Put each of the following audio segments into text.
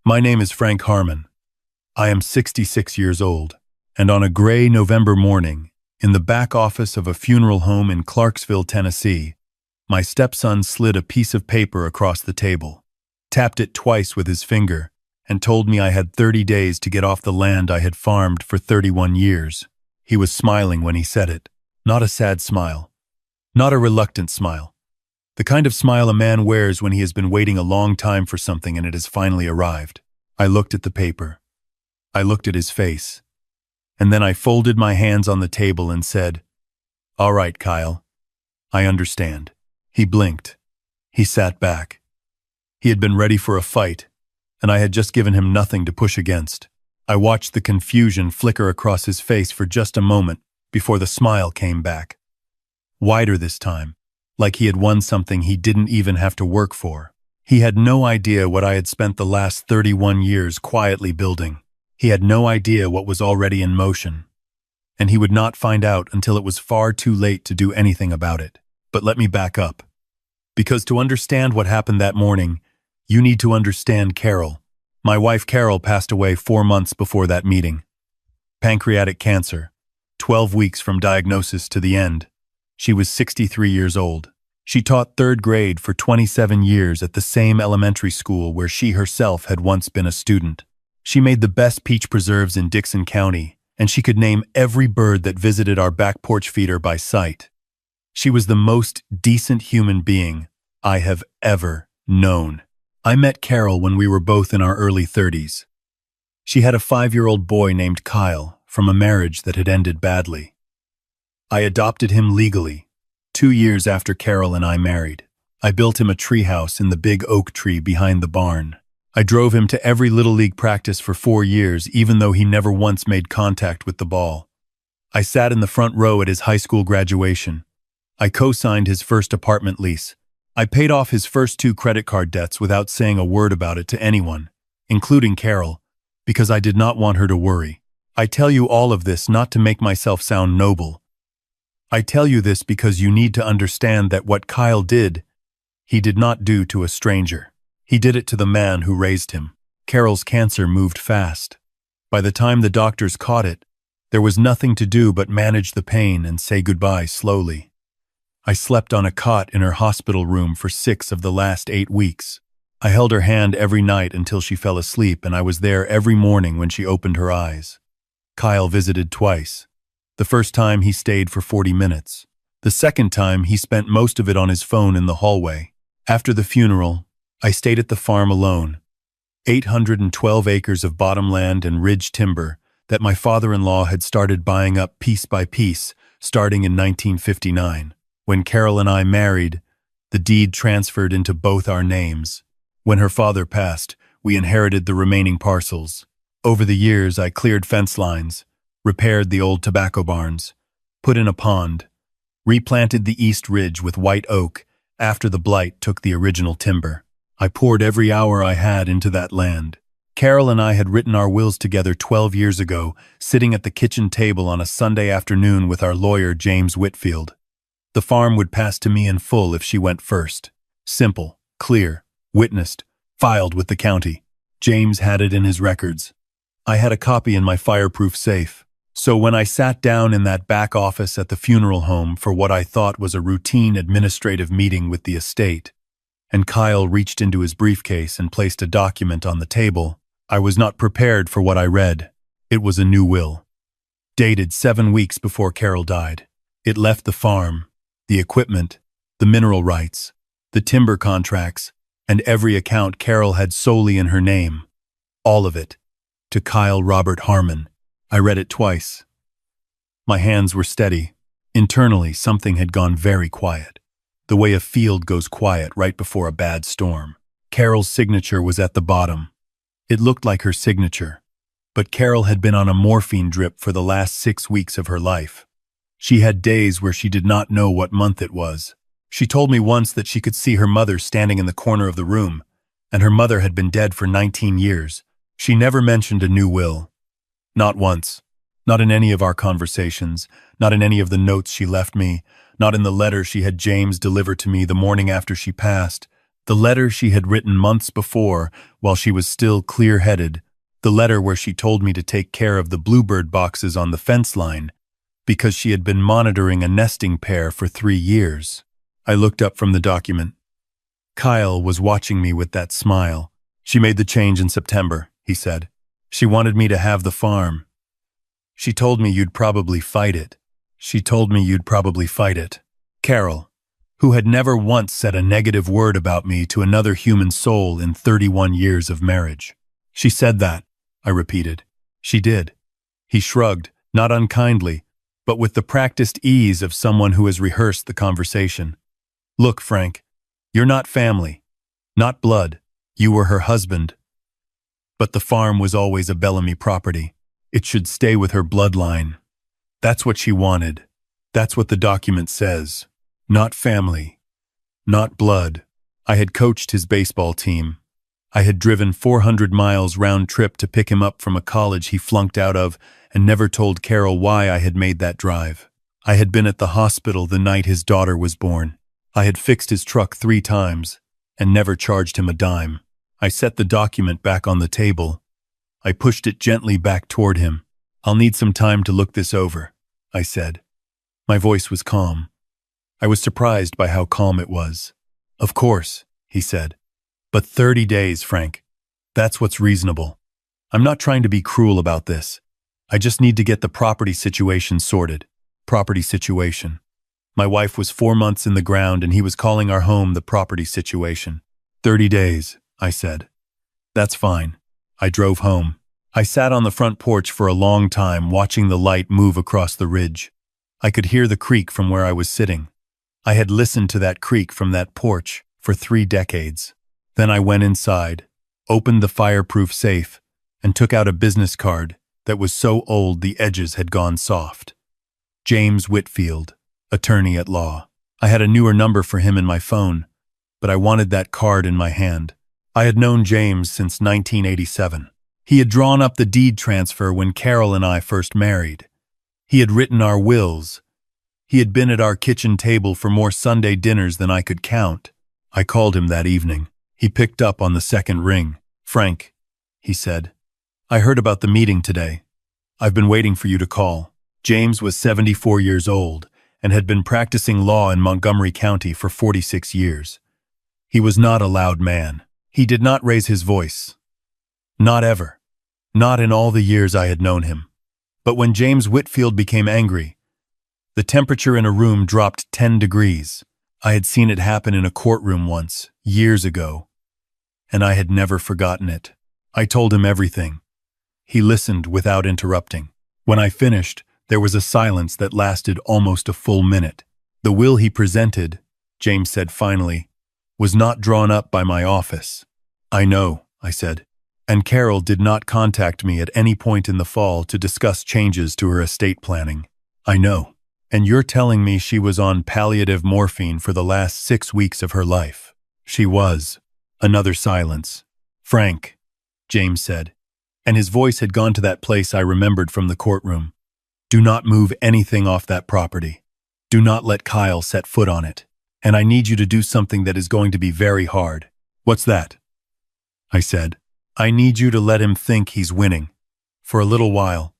My name is Frank Harmon. I am 66 years old, and on a gray November morning, in the back office of a funeral home in Clarksville, Tennessee, my stepson slid a piece of paper across the table, tapped it twice with his finger, and told me I had 30 days to get off the land I had farmed for 31 years. He was smiling when he said it, not a sad smile, not a reluctant smile. The kind of smile a man wears when he has been waiting a long time for something and it has finally arrived. I looked at the paper. I looked at his face. And then I folded my hands on the table and said, "All right, Kyle. I understand." He blinked. He sat back. He had been ready for a fight, and I had just given him nothing to push against. I watched the confusion flicker across his face for just a moment before the smile came back. Wider this time, like he had won something he didn't even have to work for. He had no idea what I had spent the last 31 years quietly building. He had no idea what was already in motion. And he would not find out until it was far too late to do anything about it. But let me back up. Because to understand what happened that morning, you need to understand Carol. My wife Carol passed away 4 months before that meeting. Pancreatic cancer, 12 weeks from diagnosis to the end. She was 63 years old. She taught 3rd grade for 27 years at the same elementary school where she herself had once been a student. She made the best peach preserves in Dixon County, and she could name every bird that visited our back porch feeder by sight. She was the most decent human being I have ever known. I met Carol when we were both in our early 30s. She had a 5-year-old boy named Kyle from a marriage that had ended badly. I adopted him legally, 2 years after Carol and I married. I built him a treehouse in the big oak tree behind the barn. I drove him to every Little League practice for 4 years, even though he never once made contact with the ball. I sat in the front row at his high school graduation. I co-signed his first apartment lease. I paid off his first 2 credit card debts without saying a word about it to anyone, including Carol, because I did not want her to worry. I tell you all of this not to make myself sound noble. I tell you this because you need to understand that what Kyle did, he did not do to a stranger. He did it to the man who raised him. Carol's cancer moved fast. By the time the doctors caught it, there was nothing to do but manage the pain and say goodbye slowly. I slept on a cot in her hospital room for 6 of the last 8 weeks. I held her hand every night until she fell asleep, and I was there every morning when she opened her eyes. Kyle visited twice. The first time he stayed for 40 minutes. The second time he spent most of it on his phone in the hallway. After the funeral, I stayed at the farm alone. 812 acres of bottomland and ridge timber that my father-in-law had started buying up piece by piece, starting in 1959. When Carol and I married, the deed transferred into both our names. When her father passed, we inherited the remaining parcels. Over the years, I cleared fence lines, repaired the old tobacco barns, put in a pond, replanted the east ridge with white oak after the blight took the original timber. I poured every hour I had into that land. Carol and I had written our wills together 12 years ago, sitting at the kitchen table on a Sunday afternoon with our lawyer, James Whitfield. The farm would pass to me in full if she went first. Simple, clear, witnessed, filed with the county. James had it in his records. I had a copy in my fireproof safe. So when I sat down in that back office at the funeral home for what I thought was a routine administrative meeting with the estate, and Kyle reached into his briefcase and placed a document on the table, I was not prepared for what I read. It was a new will, dated 7 weeks before Carol died. It left the farm, the equipment, the mineral rights, the timber contracts, and every account Carol had solely in her name. All of it, to Kyle Robert Harmon. I read it twice. My hands were steady. Internally, something had gone very quiet, the way a field goes quiet right before a bad storm. Carol's signature was at the bottom. It looked like her signature, but Carol had been on a morphine drip for the last 6 weeks of her life. She had days where she did not know what month it was. She told me once that she could see her mother standing in the corner of the room, and her mother had been dead for 19 years. She never mentioned a new will. Not once. Not in any of our conversations, not in any of the notes she left me, not in the letter she had James deliver to me the morning after she passed, The letter she had written months before, while she was still clear-headed, the letter where she told me to take care of the bluebird boxes on the fence line, because she had been monitoring a nesting pair for 3 years. I looked up from the document. Kyle was watching me with that smile. She made the change in September, he said. She wanted me to have the farm. She told me you'd probably fight it. Carol, who had never once said a negative word about me to another human soul in 31 years of marriage. She said that, I repeated. She did. He shrugged, not unkindly, but with the practiced ease of someone who has rehearsed the conversation. Look, Frank, you're not family, not blood. You were her husband. But the farm was always a Bellamy property. It should stay with her bloodline. That's what she wanted. That's what the document says. Not family. Not blood. I had coached his baseball team. I had driven 400 miles round trip to pick him up from a college he flunked out of and never told Carol why I had made that drive. I had been at the hospital the night his daughter was born. I had fixed his truck 3 times and never charged him a dime. I set the document back on the table. I pushed it gently back toward him. I'll need some time to look this over, I said. My voice was calm. I was surprised by how calm it was. Of course, he said. But 30 days, Frank. That's what's reasonable. I'm not trying to be cruel about this. I just need to get the property situation sorted. Property situation. My wife was 4 months in the ground and he was calling our home the property situation. 30 days, I said. That's fine. I drove home. I sat on the front porch for a long time watching the light move across the ridge. I could hear the creek from where I was sitting. I had listened to that creek from that porch for 3 decades. Then I went inside, opened the fireproof safe, and took out a business card that was so old the edges had gone soft. James Whitfield, attorney at law. I had a newer number for him in my phone, but I wanted that card in my hand. I had known James since 1987. He had drawn up the deed transfer when Carol and I first married. He had written our wills. He had been at our kitchen table for more Sunday dinners than I could count. I called him that evening. He picked up on the second ring. Frank, he said, I heard about the meeting today. I've been waiting for you to call. James was 74 years old and had been practicing law in Montgomery County for 46 years. He was not a loud man. He did not raise his voice. Not ever. Not in all the years I had known him. But when James Whitfield became angry, the temperature in a room dropped 10 degrees. I had seen it happen in a courtroom once, years ago, and I had never forgotten it. I told him everything. He listened without interrupting. When I finished, there was a silence that lasted almost a full minute. The will he presented, James said finally, was not drawn up by my office. I know, I said. And Carol did not contact me at any point in the fall to discuss changes to her estate planning. I know. And you're telling me she was on palliative morphine for the last 6 weeks of her life. She was. Another silence. Frank, James said, and his voice had gone to that place I remembered from the courtroom. Do not move anything off that property. Do not let Kyle set foot on it. And I need you to do something that is going to be very hard. What's that? I said. I need you to let him think he's winning. For a little while.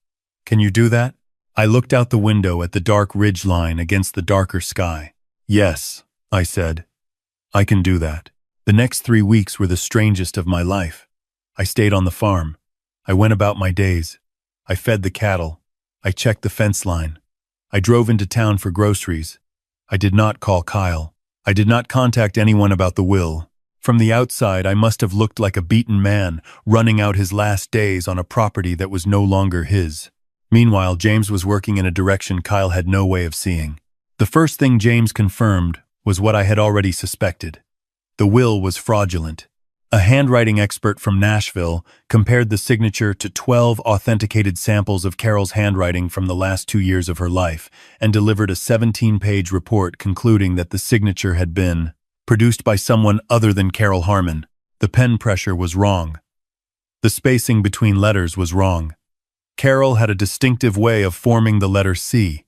Can you do that? I looked out the window at the dark ridge line against the darker sky. Yes, I said. I can do that. The next 3 weeks were the strangest of my life. I stayed on the farm. I went about my days. I fed the cattle. I checked the fence line. I drove into town for groceries. I did not call Kyle. I did not contact anyone about the will. From the outside, I must have looked like a beaten man running out his last days on a property that was no longer his. Meanwhile, James was working in a direction Kyle had no way of seeing. The first thing James confirmed was what I had already suspected. The will was fraudulent. A handwriting expert from Nashville compared the signature to 12 authenticated samples of Carol's handwriting from the last 2 years of her life and delivered a 17-page report concluding that the signature had been produced by someone other than Carol Harmon. The pen pressure was wrong. The spacing between letters was wrong. Carol had a distinctive way of forming the letter C.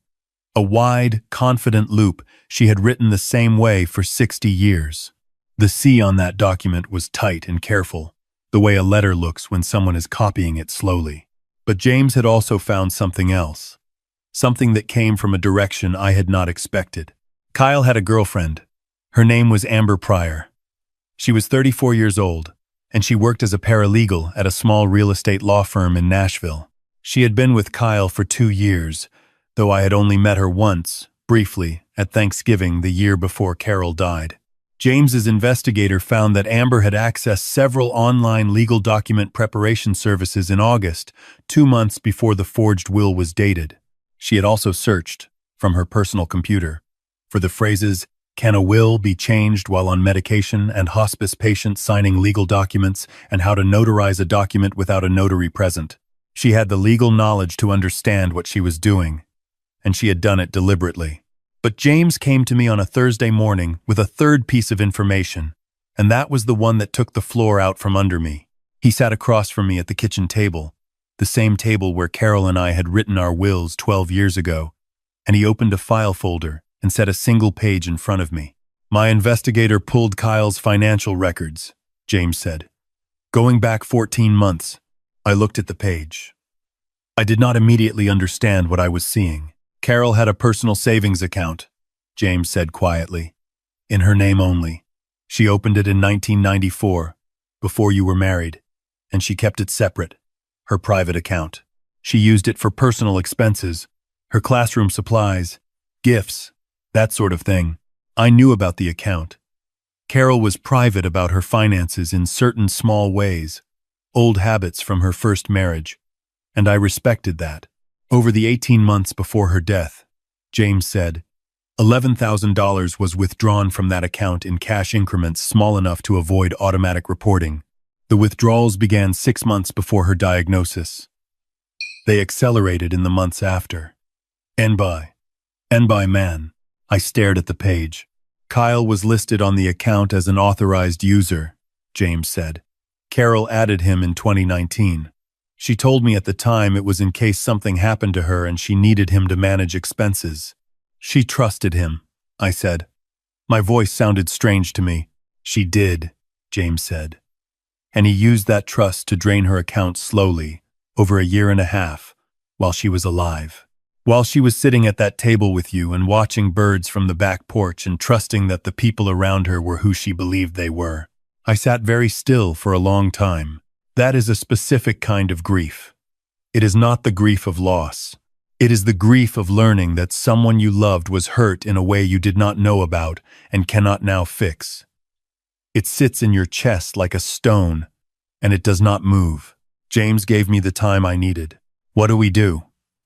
A wide, confident loop she had written the same way for 60 years. The C on that document was tight and careful, the way a letter looks when someone is copying it slowly. But James had also found something else. Something that came from a direction I had not expected. Kyle had a girlfriend. Her name was Amber Pryor. She was 34 years old, and she worked as a paralegal at a small real estate law firm in Nashville. She had been with Kyle for 2 years, though I had only met her once, briefly, at Thanksgiving the year before Carol died. James's investigator found that Amber had accessed several online legal document preparation services in August, 2 months before the forged will was dated. She had also searched, from her personal computer, for the phrases, "Can a will be changed while on medication?" and "hospice patients signing legal documents," and "how to notarize a document without a notary present." She had the legal knowledge to understand what she was doing, and she had done it deliberately. But James came to me on a Thursday morning with a third piece of information, and that was the one that took the floor out from under me. He sat across from me at the kitchen table, the same table where Carol and I had written our wills 12 years ago, and he opened a file folder and set a single page in front of me. "My investigator pulled Kyle's financial records," James said. "Going back 14 months, I looked at the page. I did not immediately understand what I was seeing. Carol had a personal savings account," James said quietly, "in her name only. She opened it in 1994, before you were married, and she kept it separate, her private account. She used it for personal expenses, her classroom supplies, gifts, that sort of thing. I knew about the account. Carol was private about her finances in certain small ways, old habits from her first marriage, and I respected that. Over the 18 months before her death," James said, "$11,000 was withdrawn from that account in cash increments small enough to avoid automatic reporting. The withdrawals began 6 months before her diagnosis. They accelerated in the months after. And by man." I stared at the page. "Kyle was listed on the account as an authorized user," James said. "Carol added him in 2019. She told me at the time it was in case something happened to her and she needed him to manage expenses. She trusted him," I said. My voice sounded strange to me. "She did," James said. "And he used that trust to drain her account slowly, over a year and a half, while she was alive. While she was sitting at that table with you and watching birds from the back porch and trusting that the people around her were who she believed they were. I sat very still for a long time. That is a specific kind of grief. It is not the grief of loss. It is the grief of learning that someone you loved was hurt in a way you did not know about and cannot now fix. It sits in your chest like a stone, and it does not move." James gave me the time I needed. "What do we do?"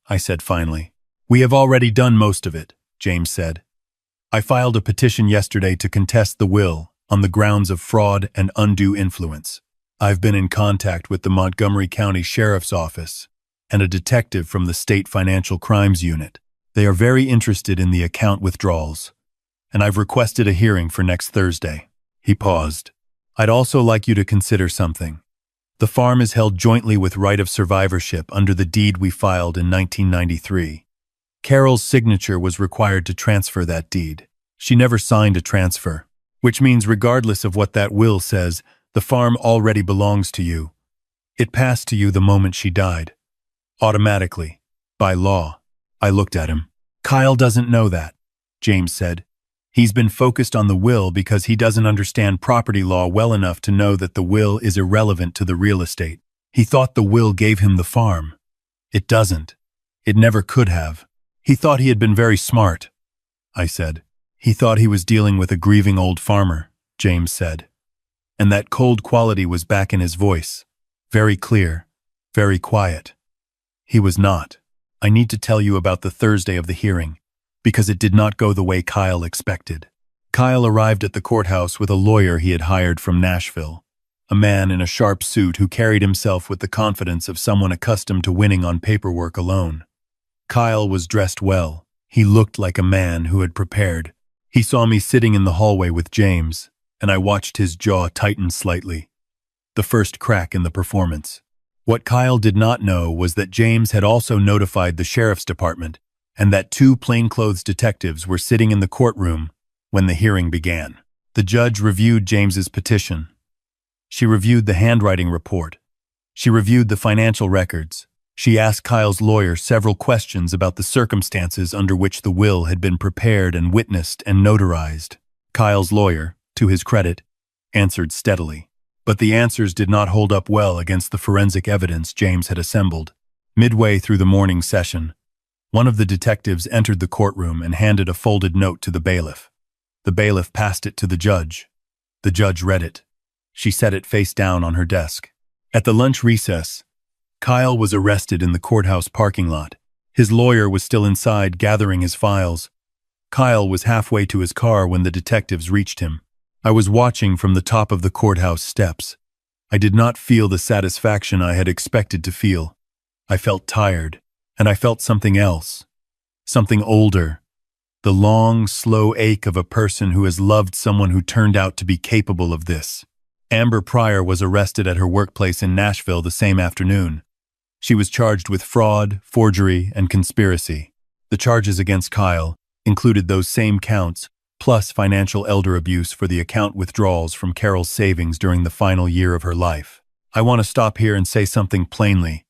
I said finally. "We have already done most of it," James said. "I filed a petition yesterday to contest the will on the grounds of fraud and undue influence. I've been in contact with the Montgomery County Sheriff's Office and a detective from the State Financial Crimes Unit. They are very interested in the account withdrawals, and I've requested a hearing for next Thursday." He paused. "I'd also like you to consider something. The farm is held jointly with right of survivorship under the deed we filed in 1993. Carol's signature was required to transfer that deed. She never signed a transfer, which means regardless of what that will says, the farm already belongs to you. It passed to you the moment she died. Automatically. By law." I looked at him. "Kyle doesn't know that," James said. "He's been focused on the will because he doesn't understand property law well enough to know that the will is irrelevant to the real estate. He thought the will gave him the farm. It doesn't. It never could have. He thought he had been very smart," I said. "He thought he was dealing with a grieving old farmer," James said. And that cold quality was back in his voice. Very clear, very quiet. He was not. I need to tell you about the Thursday of the hearing, because it did not go the way Kyle expected. Kyle arrived at the courthouse with a lawyer he had hired from Nashville, a man in a sharp suit who carried himself with the confidence of someone accustomed to winning on paperwork alone. Kyle was dressed well. He looked like a man who had prepared. He saw me sitting in the hallway with James, and I watched his jaw tighten slightly. The first crack in the performance. What Kyle did not know was that James had also notified the sheriff's department, and that 2 plainclothes detectives were sitting in the courtroom when the hearing began. The judge reviewed James's petition. She reviewed the handwriting report. She reviewed the financial records. She asked Kyle's lawyer several questions about the circumstances under which the will had been prepared and witnessed and notarized. Kyle's lawyer, to his credit, answered steadily. But the answers did not hold up well against the forensic evidence James had assembled. Midway through the morning session, one of the detectives entered the courtroom and handed a folded note to the bailiff. The bailiff passed it to the judge. The judge read it. She set it face down on her desk. At the lunch recess, Kyle was arrested in the courthouse parking lot. His lawyer was still inside gathering his files. Kyle was halfway to his car when the detectives reached him. I was watching from the top of the courthouse steps. I did not feel the satisfaction I had expected to feel. I felt tired, and I felt something else. Something older. The long, slow ache of a person who has loved someone who turned out to be capable of this. Amber Pryor was arrested at her workplace in Nashville the same afternoon. She was charged with fraud, forgery, and conspiracy. The charges against Kyle included those same counts, plus financial elder abuse for the account withdrawals from Carol's savings during the final year of her life. I want to stop here and say something plainly,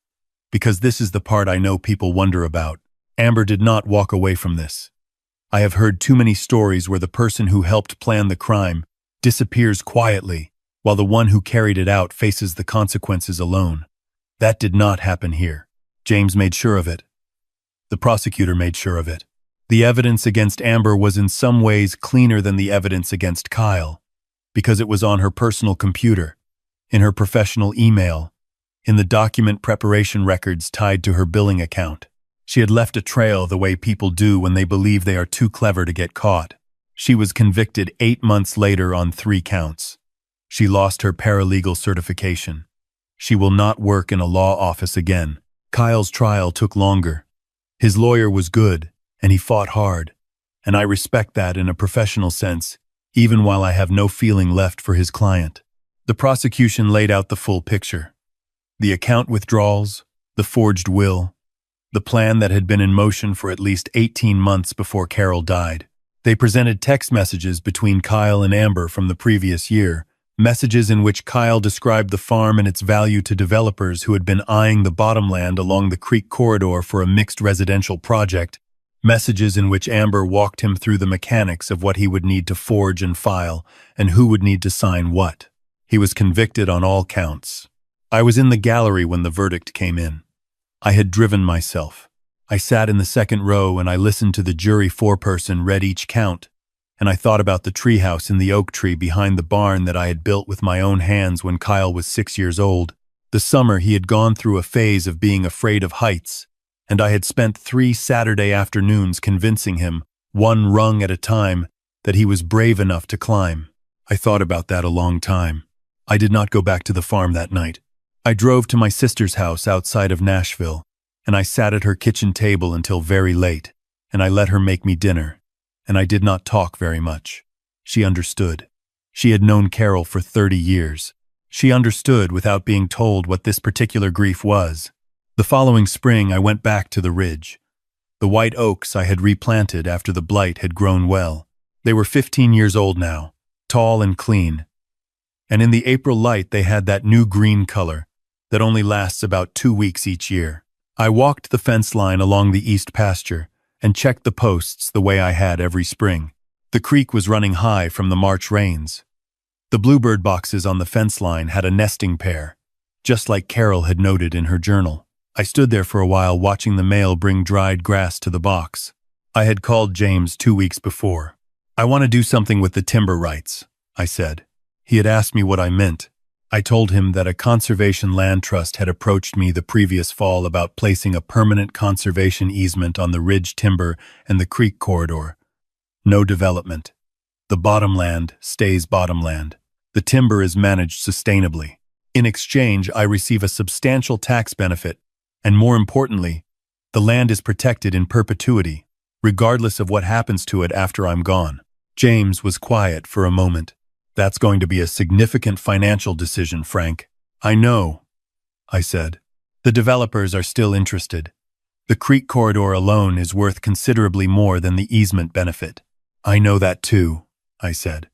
because this is the part I know people wonder about. Amber did not walk away from this. I have heard too many stories where the person who helped plan the crime disappears quietly, while the one who carried it out faces the consequences alone. That did not happen here. James made sure of it. The prosecutor made sure of it. The evidence against Amber was in some ways cleaner than the evidence against Kyle, because it was on her personal computer, in her professional email, in the document preparation records tied to her billing account. She had left a trail the way people do when they believe they are too clever to get caught. She was convicted 8 months later on 3 counts. She lost her paralegal certification. She will not work in a law office again. Kyle's trial took longer. His lawyer was good, and he fought hard, and I respect that in a professional sense, even while I have no feeling left for his client. The prosecution laid out the full picture. The account withdrawals, the forged will, the plan that had been in motion for at least 18 months before Carol died. They presented text messages between Kyle and Amber from the previous year, messages in which Kyle described the farm and its value to developers who had been eyeing the bottomland along the creek corridor for a mixed residential project, messages in which Amber walked him through the mechanics of what he would need to forge and file, and who would need to sign what. He was convicted on all counts. I was in the gallery when the verdict came in. I had driven myself. I sat in the second row and I listened to the jury foreperson read each count, and I thought about the treehouse in the oak tree behind the barn that I had built with my own hands when Kyle was 6 years old. The summer he had gone through a phase of being afraid of heights, and I had spent 3 Saturday afternoons convincing him, one rung at a time, that he was brave enough to climb. I thought about that a long time. I did not go back to the farm that night. I drove to my sister's house outside of Nashville, and I sat at her kitchen table until very late, and I let her make me dinner. And I did not talk very much. She understood. She had known Carol for 30 years. She understood without being told what this particular grief was. The following spring I went back to the ridge. The white oaks I had replanted after the blight had grown well. They were 15 years old now, tall and clean. And in the April light they had that new green color that only lasts about 2 weeks each year. I walked the fence line along the east pasture and checked the posts the way I had every spring. The creek was running high from the March rains. The bluebird boxes on the fence line had a nesting pair, just like Carol had noted in her journal. I stood there for a while watching the male bring dried grass to the box. I had called James 2 weeks before. "I want to do something with the timber rights," I said. He had asked me what I meant. I told him that a conservation land trust had approached me the previous fall about placing a permanent conservation easement on the ridge timber and the creek corridor. No development. The bottomland stays bottomland. The timber is managed sustainably. In exchange, I receive a substantial tax benefit, and more importantly, the land is protected in perpetuity, regardless of what happens to it after I'm gone. James was quiet for a moment. "That's going to be a significant financial decision, Frank." "I know," I said. "The developers are still interested. The creek corridor alone is worth considerably more than the easement benefit." "I know that too," I said.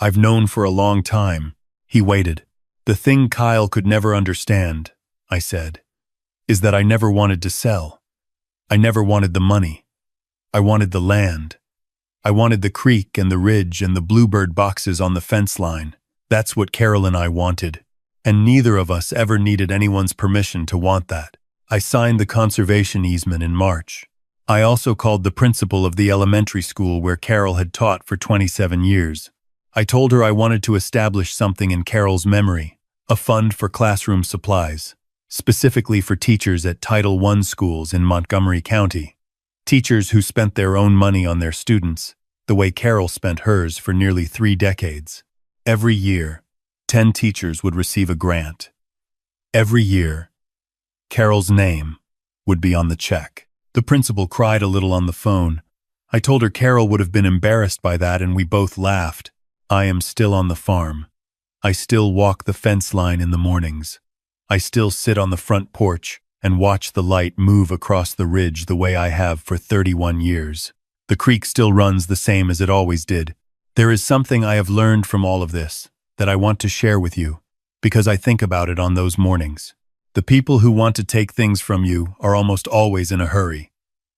I've known for a long time." He waited. "The thing Kyle could never understand," I said, "is that I never wanted to sell. I never wanted the money. I wanted the land. I wanted the creek and the ridge and the bluebird boxes on the fence line. That's what Carol and I wanted. And neither of us ever needed anyone's permission to want that." I signed the conservation easement in March. I also called the principal of the elementary school where Carol had taught for 27 years. I told her I wanted to establish something in Carol's memory, a fund for classroom supplies, specifically for teachers at Title I schools in Montgomery County. Teachers who spent their own money on their students, the way Carol spent hers for nearly 3 decades. Every year, 10 teachers would receive a grant. Every year, Carol's name would be on the check. The principal cried a little on the phone. I told her Carol would have been embarrassed by that, and we both laughed. I am still on the farm. I still walk the fence line in the mornings. I still sit on the front porch and watch the light move across the ridge the way I have for 31 years. The creek still runs the same as it always did. There is something I have learned from all of this that I want to share with you, because I think about it on those mornings. The people who want to take things from you are almost always in a hurry.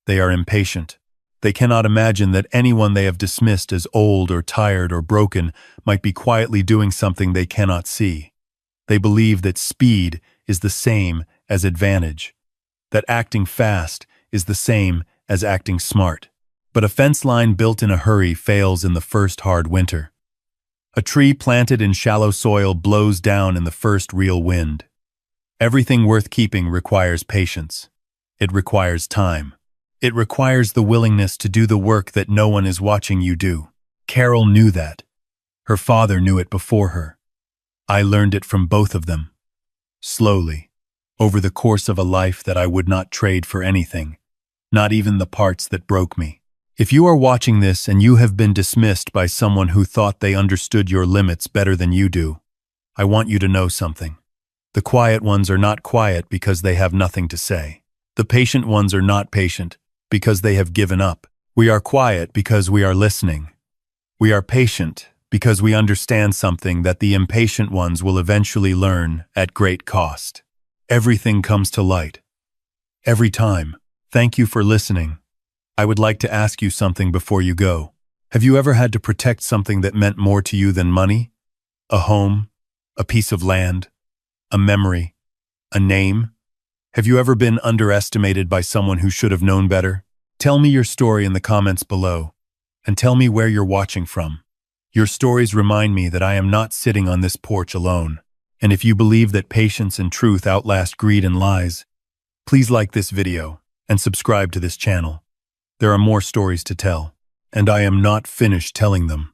They are impatient. They cannot imagine that anyone they have dismissed as old or tired or broken might be quietly doing something they cannot see. They believe that speed is the same as advantage, that acting fast is the same as acting smart. But a fence line built in a hurry fails in the first hard winter. A tree planted in shallow soil blows down in the first real wind. Everything worth keeping requires patience. It requires time. It requires the willingness to do the work that no one is watching you do. Carol knew that. Her father knew it before her. I learned it from both of them. Slowly, over the course of a life that I would not trade for anything, not even the parts that broke me. If you are watching this and you have been dismissed by someone who thought they understood your limits better than you do, I want you to know something. The quiet ones are not quiet because they have nothing to say. The patient ones are not patient because they have given up. We are quiet because we are listening. We are patient because we understand something that the impatient ones will eventually learn at great cost. Everything comes to light. Every time. Thank you for listening. I would like to ask you something before you go. Have you ever had to protect something that meant more to you than money? A home? A piece of land? A memory? A name? Have you ever been underestimated by someone who should have known better? Tell me your story in the comments below, and tell me where you're watching from. Your stories remind me that I am not sitting on this porch alone. And if you believe that patience and truth outlast greed and lies, please like this video and subscribe to this channel. There are more stories to tell, and I am not finished telling them.